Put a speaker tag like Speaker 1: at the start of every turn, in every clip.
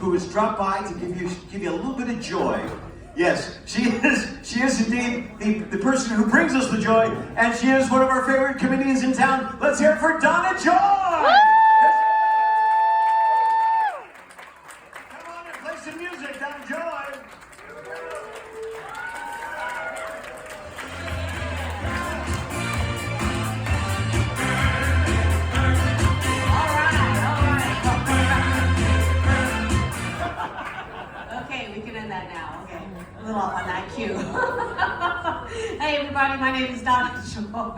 Speaker 1: who has dropped by to give you a little bit of joy. Yes, she is indeed the person who brings us the joy, and she is one of our favorite comedians in town. Let's hear it for Donna Joy! Come on and play some music, Donna Joy!
Speaker 2: A little off on that cue. Hey everybody, my name is Donna Joy,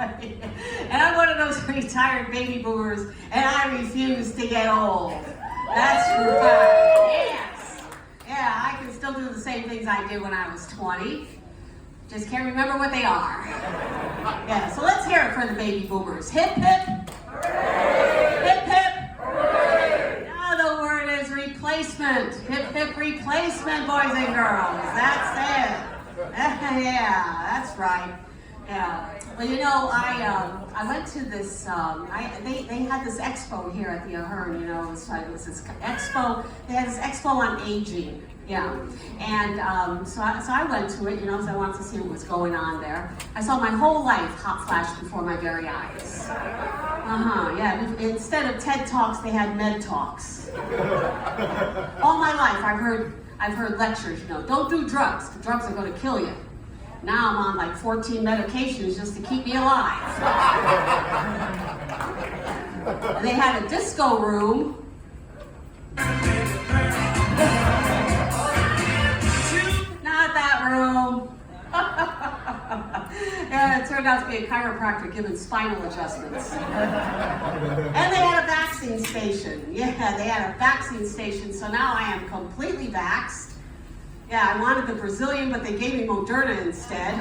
Speaker 2: and I'm one of those retired baby boomers, and I refuse to get old. That's right. Yes. Yeah, I can still do the same things I did when I was 20. Just can't remember what they are. Yeah, so let's hear it for the baby boomers. Hip hip. Hooray! Hip hip. Hooray! Now the word is replacement. Hip hip replacement, boys and girls. That's it. Yeah, that's right. Yeah. Well, you know, I went to this. They had this expo here at the Ahern. You know, it was this expo. They had this expo on aging. Yeah, and so I went to it, you know, because I wanted to see what was going on there. I saw my whole life hot flash before my very eyes. Yeah. Instead of TED Talks, they had Med Talks. All my life, I've heard lectures. You know, don't do drugs. The drugs are going to kill you. Now I'm on like 14 medications just to keep me alive. And they had a disco room. Not that room. Yeah, it turned out to be a chiropractor giving spinal adjustments. And they had a vaccine station. Yeah, they had a vaccine station, so now I am completely vaxxed. Yeah, I wanted the Brazilian, but they gave me Moderna instead.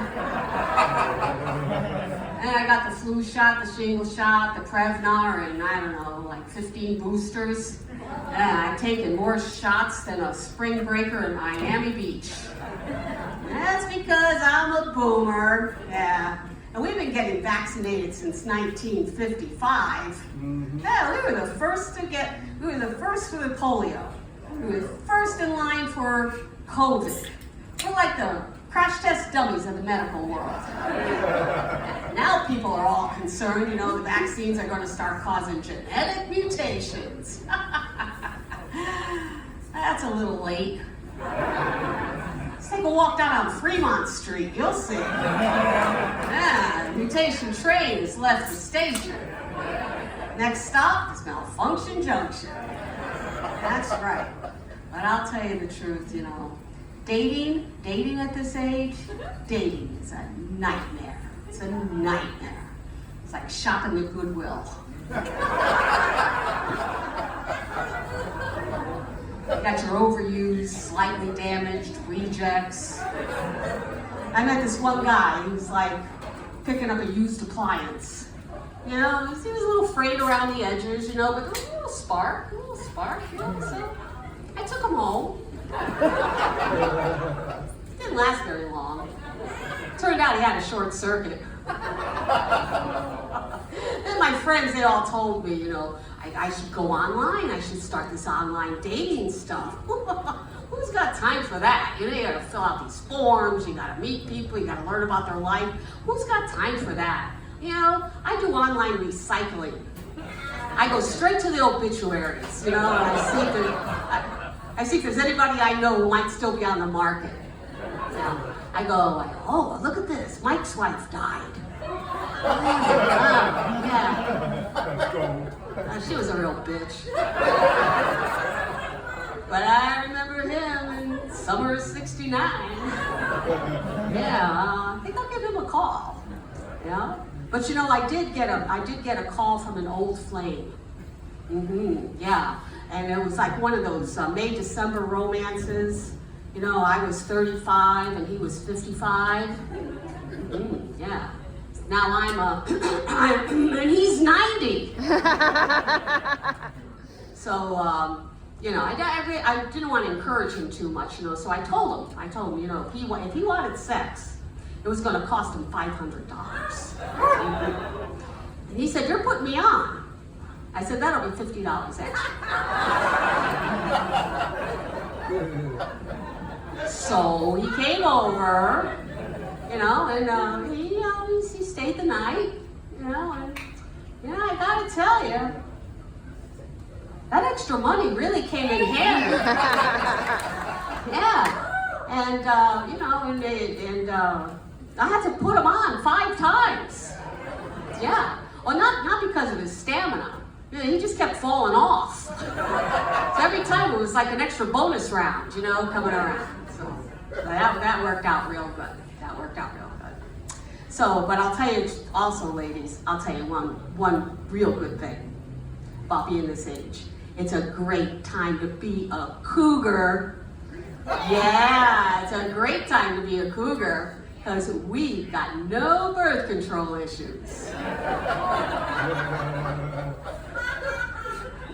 Speaker 2: And I got the flu shot, the shingle shot, the Prevnar, and I don't know, like 15 boosters. Yeah, I've taken more shots than a spring breaker in Miami Beach. That's because I'm a boomer. Yeah. And we've been getting vaccinated since 1955. Mm-hmm. Yeah, we were the first for the polio. We were the first in line for COVID. We're like the crash test dummies of the medical world. Now people are all concerned, you know, the vaccines are going to start causing genetic mutations. That's a little late. Let's take a walk down on Fremont Street, you'll see. Yeah, the mutation train has left the station. Next stop is Malfunction Junction. That's right. But I'll tell you the truth, you know, dating at this age, dating is a nightmare. It's a nightmare. It's like shopping at Goodwill. You got your overused, slightly damaged rejects. I met this one guy, he was like picking up a used appliance. You know, he was a little frayed around the edges, you know, but a little spark, you know, so I took him home. Didn't last very long. Turned out he had a short circuit. Then my friends, they all told me, you know, I should go online. I should start this online dating stuff. Who's got time for that? You know, you gotta fill out these forms, you gotta meet people, you gotta learn about their life. Who's got time for that? You know, I do online recycling. I go straight to the obituaries, you know, and I see if there's anybody I know who might still be on the market. You know, I go, oh, look at this, Mike's wife died. Yeah. She was a real bitch. But I remember him in summer of '69. Yeah, I think I'll give him a call. Yeah. But you know, I did get a call from an old flame. Yeah. And it was like one of those May-December romances. You know, I was 35 and he was 55. Yeah. Now and he's 90. So, you know, I didn't want to encourage him too much, you know, so I told him, you know, if he wanted sex, it was going to cost him $500. And he said, you're putting me on. I said, that'll be $50 extra. So he came over, and he stayed the night, and I gotta tell you, that extra money really came in handy. Yeah, and I had to put him on 5 times. Yeah, well, not because of his stamina. He just kept falling off. So every time it was like an extra bonus round, coming around. So that worked out real good. So, but I'll tell you also, ladies, one real good thing about being this age. It's a great time to be a cougar. Yeah, it's a great time to be a cougar because we got no birth control issues.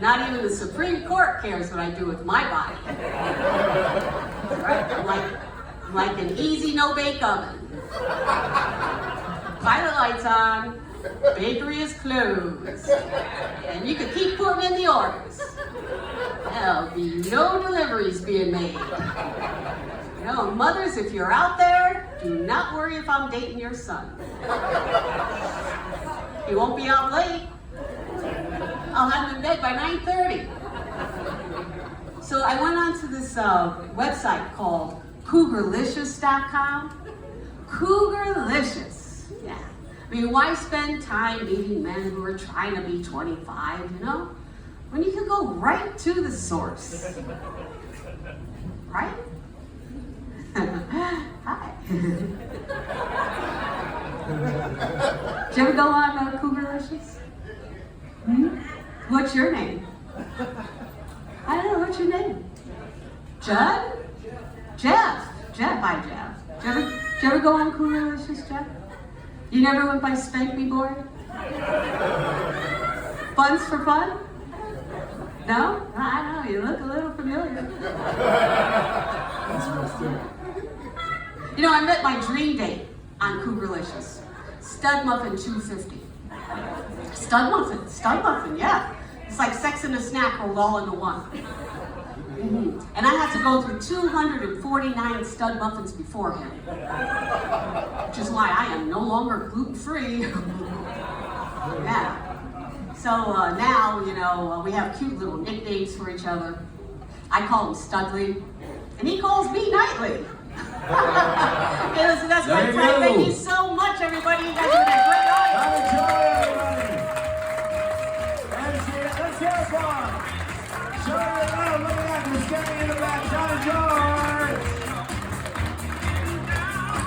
Speaker 2: Not even the Supreme Court cares what I do with my body. Right? Like an easy no-bake oven. Pilot lights on, bakery is closed, and you can keep putting in the orders. There'll be no deliveries being made. Mothers, if you're out there, do not worry if I'm dating your son. He won't be out late. I'll have him in bed by 9:30. So I went onto this website called cougarlicious.com. Cougarlicious. Yeah. I mean, why spend time meeting men who are trying to be 25, when you can go right to the source? Right? Hi. Did you ever go on Cougarlicious? What's your name? I don't know, what's your name? Judd? Jeff. Hi, Jeff. Did you ever go on Cougarlicious, Jeff? You never went by Spank Me Boy? Buns for fun? No? I know, you look a little familiar. I met my dream date on Cougarlicious. Stud Muffin 250. Stud muffin, yeah. It's like sex and a snack rolled all into one. And I had to go through 249 stud muffins before him, which is why I am no longer gluten-free. Yeah. So now, we have cute little nicknames for each other. I call him Studley, and he calls me Nightly. Okay, listen, that's my friend. Thank you so much, everybody. You guys have been a great audience.
Speaker 1: Let's hear it for Joy.